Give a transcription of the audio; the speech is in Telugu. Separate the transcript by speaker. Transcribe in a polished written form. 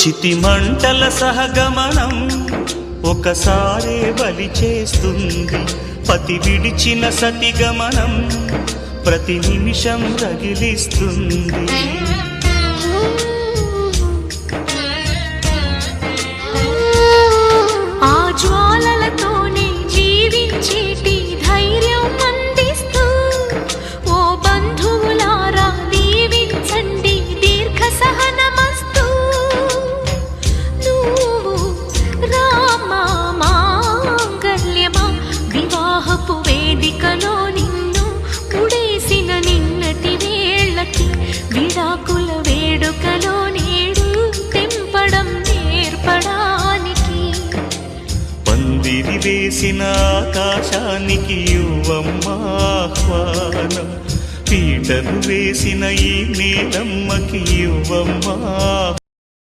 Speaker 1: చితిమంటల సహగమనం ఒకసారే బలి చేస్తుంది. పతి విడిచిన సతిగమనం ప్రతి నిమిషం రగిలిస్తుంది.
Speaker 2: ఆ జ్వాలలతోనే జీవించేటి ధైర్యం అందిస్తూ ఓ బంధువులారా దీవించండి దీర్ఘ సహనమస్తు. నువ్వు రామా మాంగల్యమా వివాహపు వేదికలో నిన్ను ముడేసిన నిన్నటి వేళ్ళకి విడాకుల వేడుకలో నేడు తెంపడం నేర్పడానికి.
Speaker 1: పందిరి వేసిన ఆకాశానికి యువమ్మా ఆహ్వానం, పీటలు వేసిన ఈ నేలమ్మకి యువమ్మా